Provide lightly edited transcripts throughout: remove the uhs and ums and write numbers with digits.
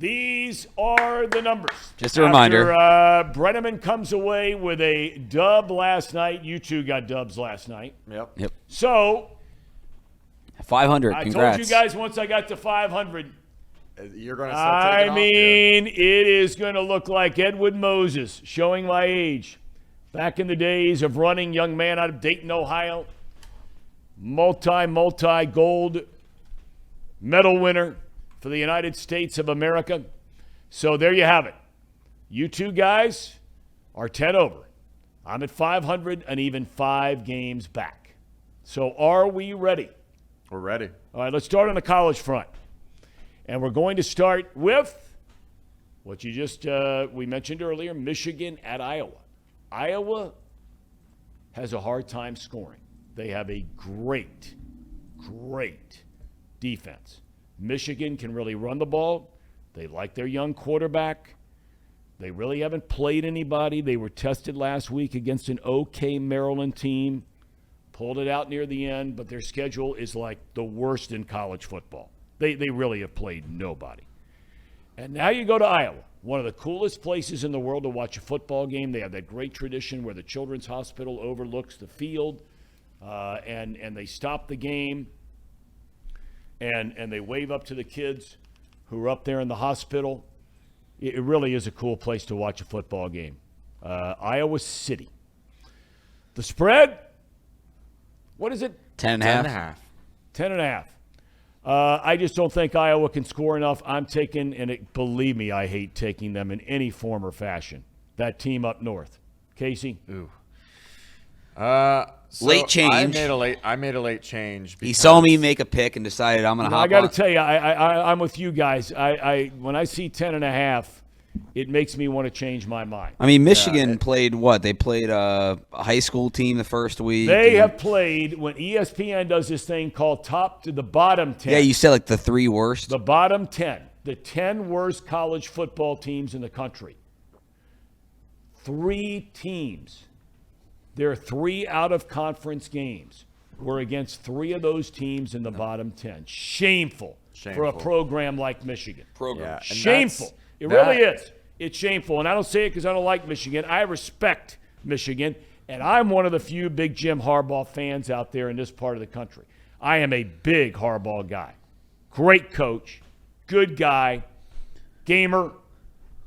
These are the numbers. Just a reminder. Brenneman comes away with a dub last night. You two got dubs last night. Yep. So 500. I Congrats. told you guys once I got to 500. You're going to start taking off here. It is going to look like Edwin Moses, showing my age. Back in the days of running, young man out of Dayton, Ohio. Multi-gold medal winner for the United States of America. So there you have it. You two guys are 10 over. I'm at 500 and even 5 games back. So are we ready? We're ready. All right, let's start on the college front. And we're going to start with what you just we mentioned earlier, Michigan at Iowa. Iowa has a hard time scoring. They have a great defense. Michigan can really run the ball. They like their young quarterback. They really haven't played anybody. They were tested last week against an okay Maryland team. Pulled it out near the end, but their schedule is like the worst in college football. They really have played nobody. And now you go to Iowa, one of the coolest places in the world to watch a football game. They have that great tradition where the Children's Hospital overlooks the field, and they stop the game, and they wave up to the kids who are up there in the hospital. It really is a cool place to watch a football game. Iowa City. The spread, what is it? 10.5. 10.5. I just don't think Iowa can score enough. I'm taking, believe me, I hate taking them in any form or fashion. That team up north. Casey? Ooh. Late change. I made a late change. He saw me make a pick and decided I'm going to hop on. I got to tell you, I'm with you guys. When I see 10.5, it makes me want to change my mind. I mean, Michigan played what? They played a high school team the first week. They have played, when ESPN does this thing called top to the bottom 10. Yeah, you said like the 3 worst. The bottom 10. The 10 worst college football teams in the country. 3 teams. Their 3 out-of-conference games were against 3 of those teams in the bottom 10. Shameful for a program like Michigan. Yeah, Shameful. It really is. It's shameful. And I don't say it because I don't like Michigan. I respect Michigan, and I'm one of the few big Jim Harbaugh fans out there in this part of the country. I am a big Harbaugh guy. Great coach. Good guy. Gamer.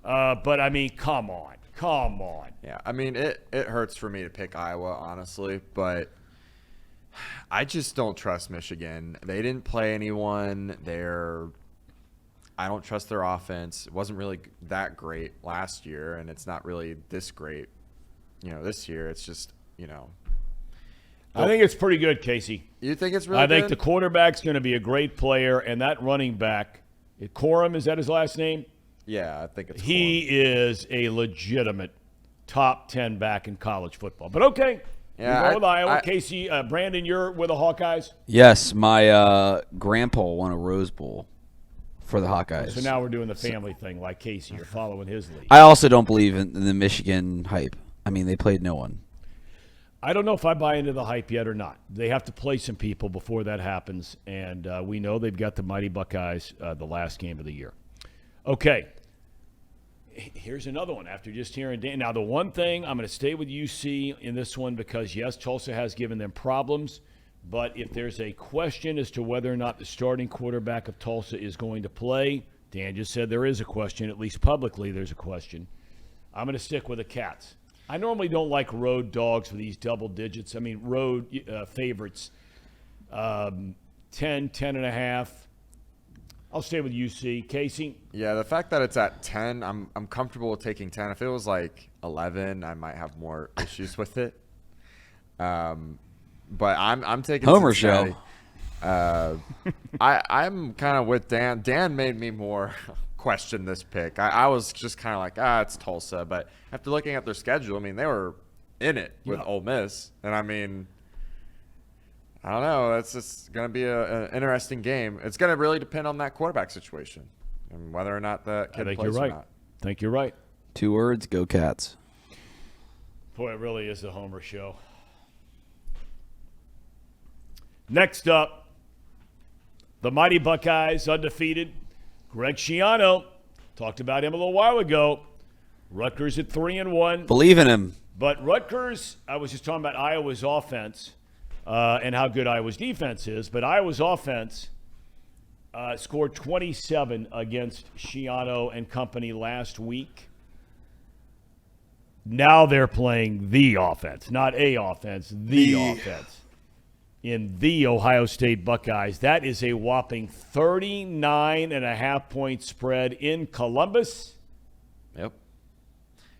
But, I mean, come on. Come on. Yeah, I mean, it hurts for me to pick Iowa, honestly, but I just don't trust Michigan. They didn't play anyone. I don't trust their offense. It wasn't really that great last year, and it's not really this great, this year. It's just, I think it's pretty good, Casey. You think it's really good? I think the quarterback's going to be a great player, and that running back, Corum, is that his last name? Yeah, I think it's He is a legitimate top 10 back in college football. But okay, yeah, we go with Iowa. Casey, Brandon, you're with the Hawkeyes? Yes, my grandpa won a Rose Bowl for the Hawkeyes. So now we're doing the family thing like Casey. You're following his lead. I also don't believe in the Michigan hype. I mean, they played no one. I don't know if I buy into the hype yet or not. They have to play some people before that happens, and we know they've got the mighty Buckeyes the last game of the year. Okay. Here's another one after just hearing Dan. Now, the one thing, I'm going to stay with UC in this one because, yes, Tulsa has given them problems. But if there's a question as to whether or not the starting quarterback of Tulsa is going to play, Dan just said there is a question, at least publicly there's a question. I'm going to stick with the Cats. I normally don't like road dogs for these double digits. I mean, road favorites, 10, 10.5. I'll stay with UC. Casey? Yeah, the fact that it's at 10, I'm comfortable with taking 10. If it was like 11, I might have more issues with it. But I'm taking Homer Cincinnati. show. I'm kind of with Dan. Dan made me more question this pick. I was just kind of like, it's Tulsa. But after looking at their schedule, I mean, they were in it with Ole Miss. And, I mean, I don't know. It's just going to be an interesting game. It's going to really depend on that quarterback situation and whether or not that kid plays or not. I think you're right. 2 words, go Cats. Boy, it really is the Homer show. Next up, the mighty Buckeyes, undefeated. Greg Schiano Talked about him a little while ago. Rutgers at 3-1. Believe in him. But Rutgers, I was just talking about Iowa's offense and how good Iowa's defense is. But Iowa's offense scored 27 against Schiano and company last week. Now they're playing the offense, not a offense, the offense. In the Ohio State Buckeyes. That is a whopping 39.5-point spread in Columbus. Yep.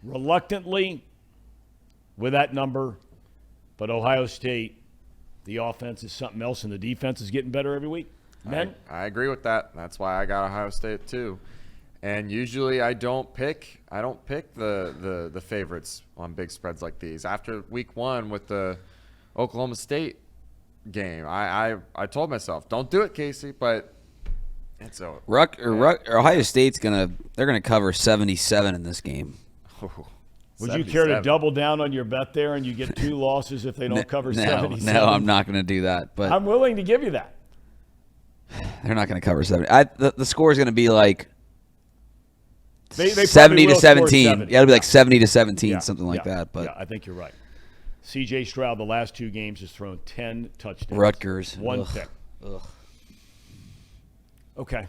Reluctantly with that number, but Ohio State, the offense is something else, and the defense is getting better every week. Men? I agree with that. That's why I got Ohio State too. And usually I don't pick the favorites on big spreads like these. After week 1 with the Oklahoma State game, I told myself, don't do it, Casey, but it's over. Ohio State's they're gonna cover 77 in this game. Would you care to double down on your bet there and you get 2 losses if they don't cover 77? No, I'm not going to do that. But I'm willing to give you that. They're not going to cover 70. The score is going to be like they 70 to 17. 70. Yeah, it'll be like 70 to 17, something like that. But yeah, I think you're right. C.J. Stroud, the last 2 games, has thrown 10 touchdowns. Rutgers. 1 pick. Ugh. Okay.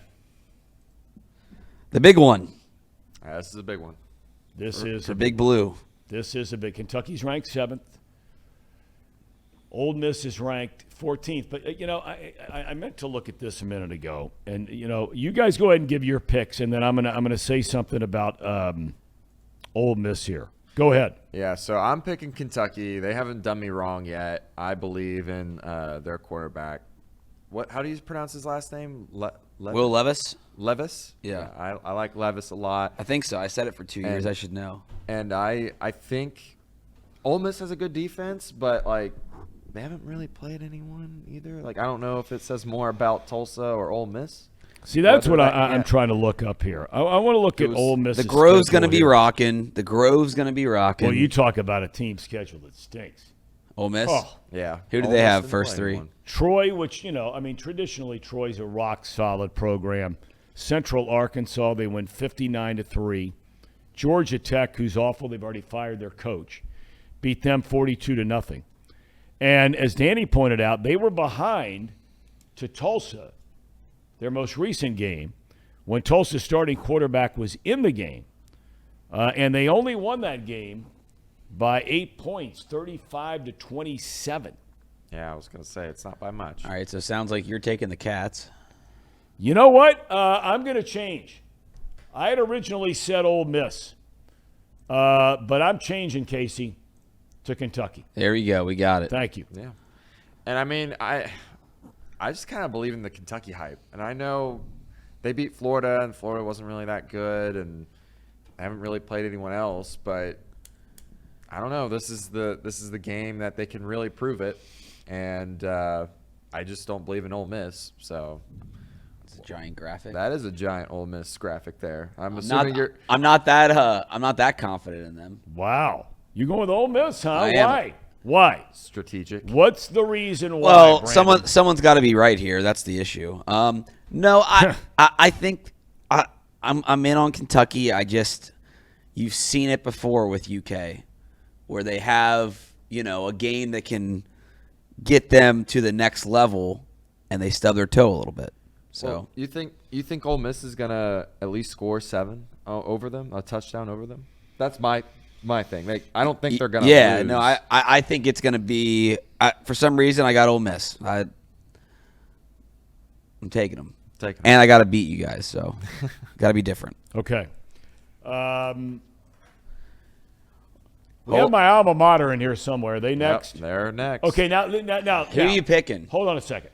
The big one. This is a big one. This is the big blue. This is a big. Kentucky's ranked 7th. Ole Miss is ranked 14th. But, I meant to look at this a minute ago. And, you guys go ahead and give your picks, and then I'm gonna say something about Ole Miss here. Go ahead. Yeah, so I'm picking Kentucky. They haven't done me wrong yet. I believe in their quarterback. How do you pronounce his last name? Will Levis? Levis? Yeah. I like Levis a lot. I think so. I said it for 2 years. I should know. And I think Ole Miss has a good defense, but, they haven't really played anyone either. I don't know if it says more about Tulsa or Ole Miss. See, that's what I'm trying to look up here. I want to look at Ole Miss. The Grove's going to be rocking. The Grove's going to be rocking. Well, you talk about a team schedule that stinks. Ole Miss? Oh. Yeah. Who do they have first 3? Troy, which, traditionally Troy's a rock-solid program. Central Arkansas, they win 59-3. Georgia Tech, who's awful, they've already fired their coach, beat them 42-0. And as Danny pointed out, they were behind to Tulsa, their most recent game, when Tulsa's starting quarterback was in the game. And they only won that game by 8 points, 35-27. Yeah, I was going to say, it's not by much. All right, so it sounds like you're taking the Cats. You know what? I'm going to change. I had originally said Ole Miss, but I'm changing, Casey, to Kentucky. There you go. We got it. Thank you. Yeah. And, I just kind of believe in the Kentucky hype. And I know they beat Florida, and Florida wasn't really that good, and they haven't really played anyone else. But I don't know. This is the game that they can really prove it. And I just don't believe in Ole Miss. So it's a giant graphic. That is a giant Ole Miss graphic there. I'm not that confident in them. Wow. You going with Ole Miss, huh? I Why? am. Why? Strategic. What's the reason why? Well, Brandon? someone's got to be right here. That's the issue. No, I think I'm in on Kentucky. You've seen it before with UK, where they have a game that can get them to the next level, and they stub their toe a little bit. So well, you think Ole Miss is gonna at least score 7 over them, a touchdown over them? That's my thing. I don't think they're gonna. Yeah, lose. no, I think it's gonna be. For some reason, I got Ole Miss. I'm taking them. And I got to beat you guys, so got to be different. Okay. We have my alma mater in here somewhere. Are they next? Yep, they're next. Okay, now. Who are you picking? Hold on a second.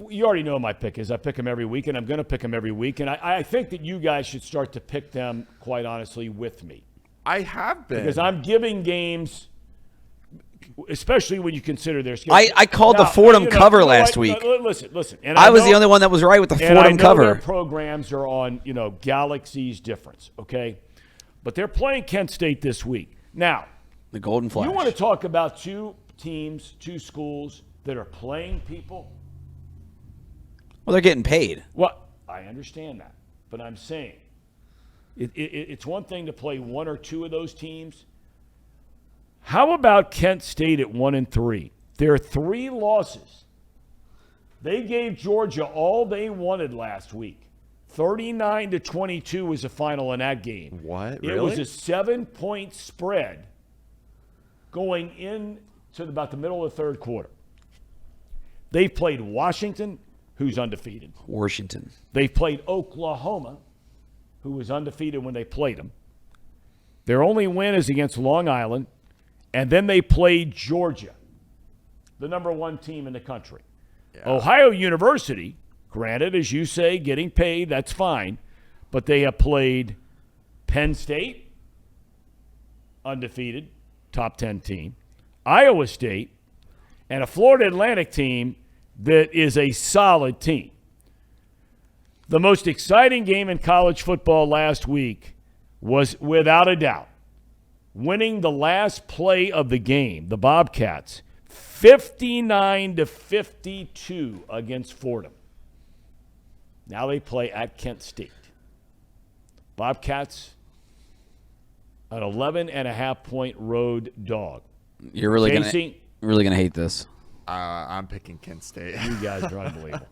You already know my pick is. I pick them every week, and I'm going to pick them every week. And I think that you guys should start to pick them, quite honestly, with me. I have been. Because I'm giving games, especially when you consider their schedule. I called the Fordham cover last week. Listen. And I was the only one that was right with the Fordham cover. Their programs are on, galaxies difference, okay? But they're playing Kent State this week. Now, the Golden Flash. You want to talk about 2 teams, 2 schools that are playing people? Well, they're getting paid. Well, I understand that. But I'm saying It's one thing to play one or two of those teams. How about Kent State at 1-3? Their 3 losses. They gave Georgia all they wanted last week. 39-22 was the final in that game. What? It was a 7-point spread going into about the middle of the third quarter. They've played Washington, who's undefeated. Washington. They've played Oklahoma, who was undefeated when they played them. Their only win is against Long Island. And then they played Georgia, the number 1 team in the country. Yeah. Ohio University, granted, as you say, getting paid, that's fine. But they have played Penn State, undefeated, top 10 team. Iowa State, and a Florida Atlantic team that is a solid team. The most exciting game in college football last week was, without a doubt, winning the last play of the game, the Bobcats, 59-52 against Fordham. Now they play at Kent State. Bobcats, an 11.5-point road dog. You're really Casey, gonna hate this. I'm picking Kent State. You guys are unbelievable.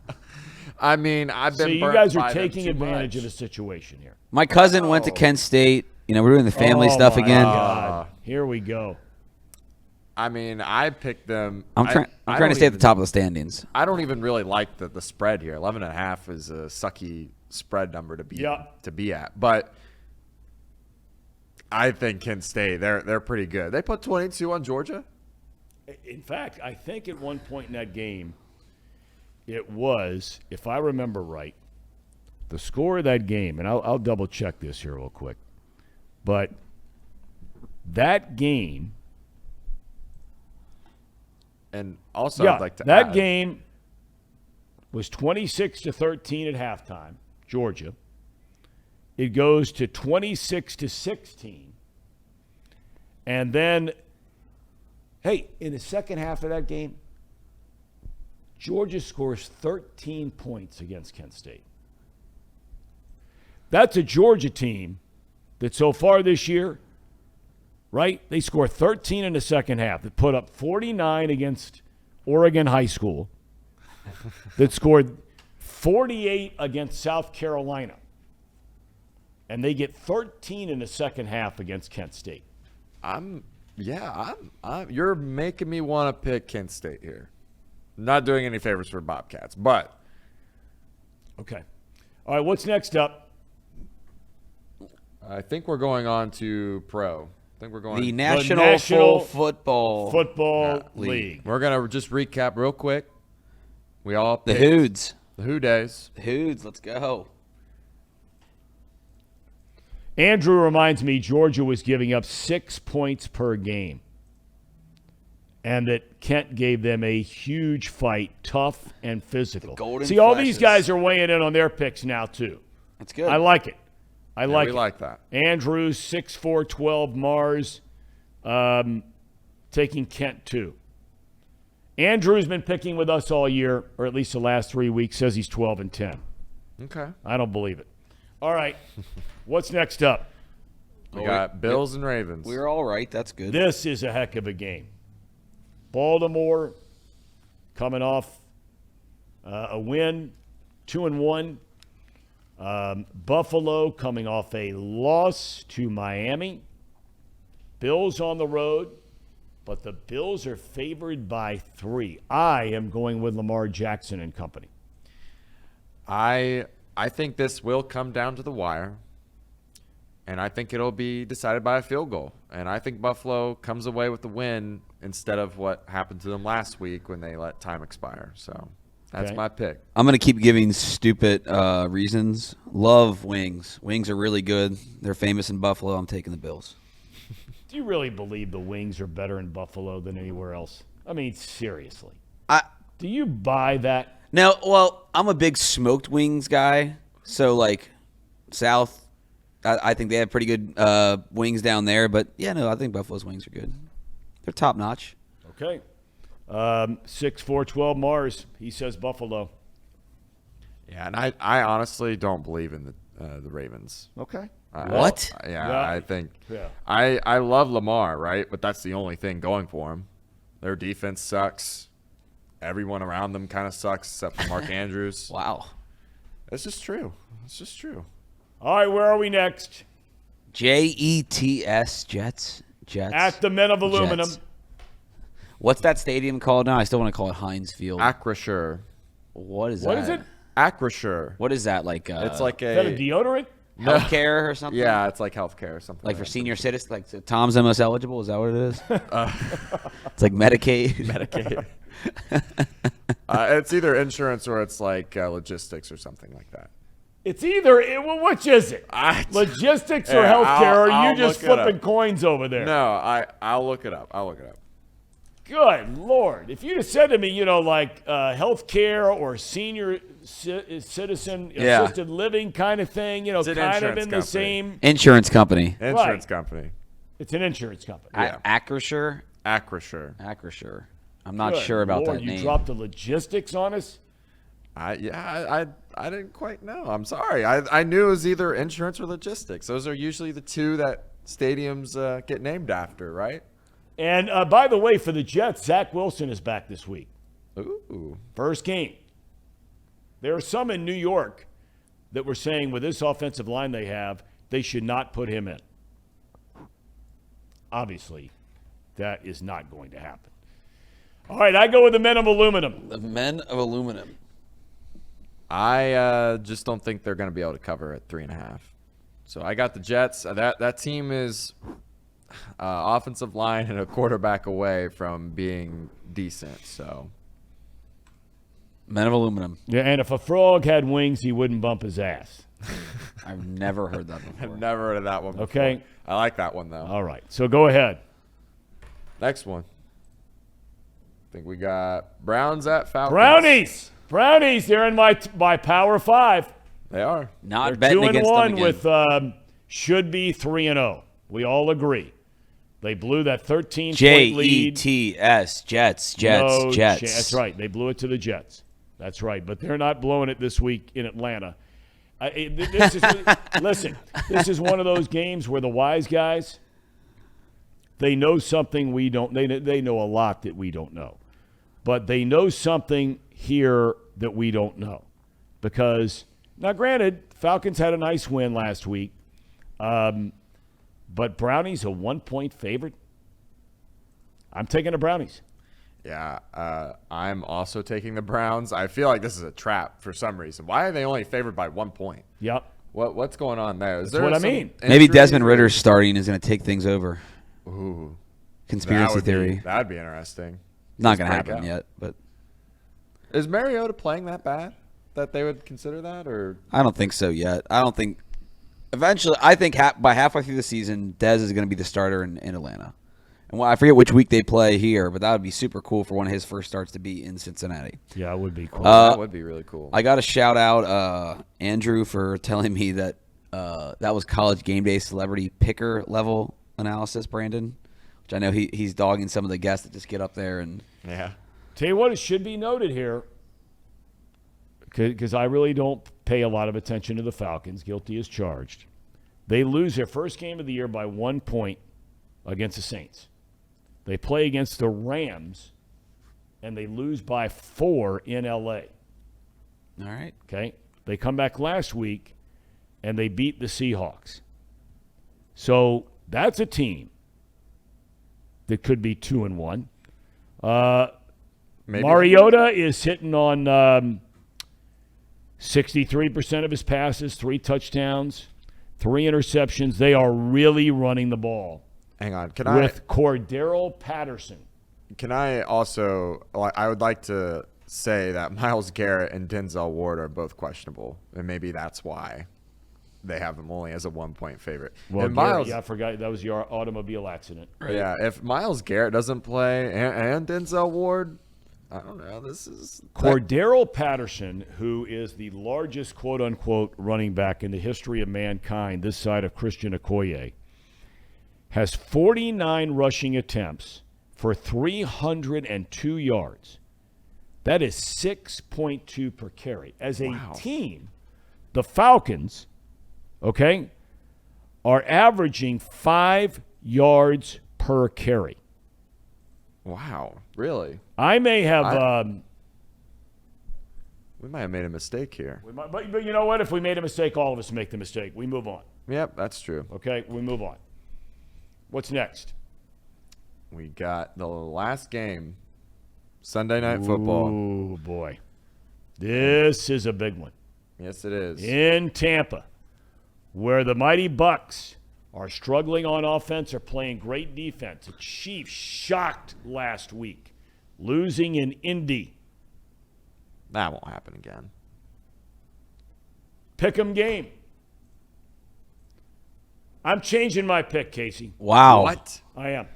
I mean, I've been. So you burnt guys by are them taking too advantage much. of the situation here. My cousin went to Kent State. You know, we're doing the family stuff my again. God. Here we go. I mean, I picked them. I'm trying to stay at the top of the standings. I don't even really like the spread here. 11.5 is a sucky spread number to be at. But I think Kent State, they're pretty good. They put 22 on Georgia. In fact, I think at one point in that game, it was, if I remember right, the score of that game, and I'll double check this here real quick, but that game. And also, I'd like to that add, game was 26-13 at halftime, Georgia. It goes to 26-16. And then, hey, in the second half of that game, Georgia scores 13 points against Kent State. That's a Georgia team that so far this year, right, they score 13 in the second half. That put up 49 against Oregon High School. That scored 48 against South Carolina. And they get 13 in the second half against Kent State. You're making me want to pick Kent State here. Not doing any favors for Bobcats, but. Okay. All right, what's next up? I think we're going on to pro. I think we're going The to National Football League. We're going to just recap real quick. We all The picked Hoods. The Who Days. The Hoods, let's go. Andrew reminds me Georgia was giving up 6 points per game. And that Kent gave them a huge fight, tough and physical. See, all these guys are weighing in on their picks now, too. That's good. I like it. We like that. Andrews, 6'4", 12 Mars, taking Kent, too. Andrew's been picking with us all year, or at least the last 3 weeks, says he's 12-10. Okay. I don't believe it. All right. What's next up? We got Bills and Ravens. We're all right. That's good. This is a heck of a game. Baltimore coming off a win, 2-1. Buffalo coming off a loss to Miami. Bills on the road, but the Bills are favored by 3. I am going with Lamar Jackson and company. I think this will come down to the wire, and I think it'll be decided by a field goal. And I think Buffalo comes away with the win instead of what happened to them last week when they let time expire. So that's my pick. I'm going to keep giving stupid reasons. Love wings. Wings are really good. They're famous in Buffalo. I'm taking the Bills. Do you really believe the wings are better in Buffalo than anywhere else? I mean, seriously. Do you buy that? Now, well, I'm a big smoked wings guy. So, like, South, I think they have pretty good wings down there. But, yeah, no, I think Buffalo's wings are good. They're top-notch. Okay. 6'4", 12 Mars. He says Buffalo. Yeah, and I honestly don't believe in the Ravens. Okay. What? Yeah, I think. Yeah. I love Lamar, right? But that's the only thing going for him. Their defense sucks. Everyone around them kind of sucks except for Mark Andrews. Wow. It's just true. It's just true. All right, where are we next? Jets. Jets. At the Men of Aluminum. Jets. What's that stadium called now? I still want to call it Heinz Field. Acrisure. What is that? What is it? Acrisure. What is that like? It's like Is that a a deodorant? healthcare or something. yeah, it's like healthcare or something. Like for senior citizens, like Tom's the most eligible. Is that what it is? It's like Medicaid. Medicaid. It's either insurance or it's like logistics or something like that. It's either, which is it? Logistics or Yeah, healthcare, or are I'll you just look it up. flipping coins over there? No, I'll look it up. Good Lord. If you'd have said to me, like healthcare or senior citizen Yeah. assisted living kind of thing, an kind of insurance in the company. same. Insurance company. Insurance company. It's an insurance company. Yeah. Acrisure. Acrisure. I'm not Good sure about Lord, that you name. dropped the logistics on us? I didn't quite know. I'm sorry. I knew it was either insurance or logistics. Those are usually the two that stadiums get named after, right? And by the way, for the Jets, Zach Wilson is back this week. Ooh. First game. There are some in New York that were saying with this offensive line they have, they should not put him in. Obviously, that is not going to happen. All right, I go with the Men of Aluminum. The Men of Aluminum. I just don't think they're going to be able to cover at 3.5. So I got the Jets. That team is offensive line and a quarterback away from being decent. So Men of Aluminum. Yeah, and if a frog had wings, he wouldn't bump his ass. I've never heard that before. I've never heard of that one before. Okay. I like that one, though. All right, so go ahead. Next one. I think we got Browns at Falcons. Brownies, they're in my Power 5. They are. Not They're betting against 2-1 them again. with should be 3-0. We all agree. They blew that 13-point lead. Jets. No Jets. That's right. They blew it to the Jets. That's right. But they're not blowing it this week in Atlanta. Listen, this is one of those games where the wise guys, they know something we don't. They know a lot that we don't know. But they know something here that we don't know. Because, now granted, Falcons had a nice win last week. But Brownies a 1-point favorite. I'm taking the Brownies. Yeah, I'm also taking the Browns. I feel like this is a trap for some reason. Why are they only favored by 1 point? Yep. What's going on there? Is That's what I mean. Maybe Desmond Ritter's starting is going to take things over. Ooh, Conspiracy theory. That'd be interesting. Not going to break happen out. yet, but Is Mariota playing that bad that they would consider that? Or I don't think so yet. I don't think. Eventually, I think by halfway through the season, Dez is going to be the starter in Atlanta. And I forget which week they play here, but that would be super cool for one of his first starts to be in Cincinnati. Yeah, it would be cool. that would be really cool. I got to shout out Andrew for telling me that that was College Game Day celebrity picker level analysis, Brandon, which I know he's dogging some of the guests that just get up there and Yeah. Tell you what, it should be noted here, because I really don't pay a lot of attention to the Falcons. Guilty as charged. They lose their first game of the year by 1 point against the Saints. They play against the Rams, and they lose by 4 in L.A. All right. Okay? They come back last week, and they beat the Seahawks. So that's a team that could be 2-1. Maybe. Mariota is hitting on 63% of his passes, 3 touchdowns, 3 interceptions. They are really running the ball Hang on. with Cordarrell Patterson. Can I also? I would like to say that Myles Garrett and Denzel Ward are both questionable, and maybe that's why they have them only as a 1-point favorite. Well, And Garrett, I forgot that was your automobile accident. Yeah, if Myles Garrett doesn't play and Denzel Ward, I don't know. This is Cordarrell Patterson, who is the largest quote-unquote running back in the history of mankind this side of Christian Okoye, has 49 rushing attempts for 302 yards. That is 6.2 per carry. As a team, the Falcons okay, are averaging 5 yards per carry. Wow, really? I may have. We might have made a mistake here. But you know what? If we made a mistake, all of us make the mistake. We move on. Yep, that's true. Okay, we move on. What's next? We got the last game, Sunday Night Football. Oh, boy. This is a big one. Yes, it is. In Tampa, where the mighty Bucks are struggling on offense, are playing great defense. The Chiefs shocked last week, losing in Indy. That won't happen again. Pick'em game. I'm changing my pick, Casey. Wow. What? I am.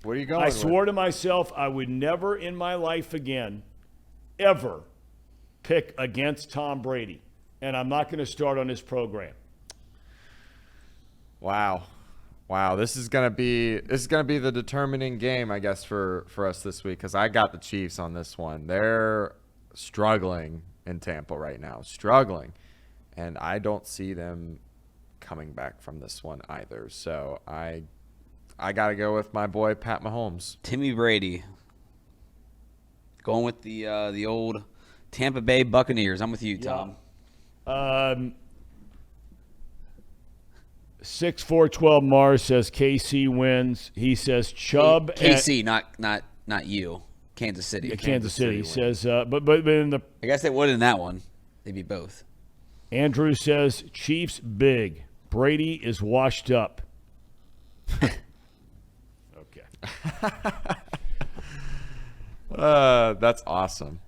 Where are you going I with? swore to myself I would never in my life again, ever, pick against Tom Brady. And I'm not going to start on his program. Wow. Wow, this is gonna be the determining game, I guess, for us this week, because I got the Chiefs on this one. They're struggling in Tampa right now, and I don't see them coming back from this one either. So I gotta go with my boy Pat Mahomes. Timmy Brady. Going with the old Tampa Bay Buccaneers. I'm with you, Tom. 6-4-12 Mars says KC wins. He says Chubb. KC, not you. Kansas City. Kansas City City says, but in the I guess they would in that one. They'd be both. Andrew says Chiefs big. Brady is washed up. Okay. That's awesome.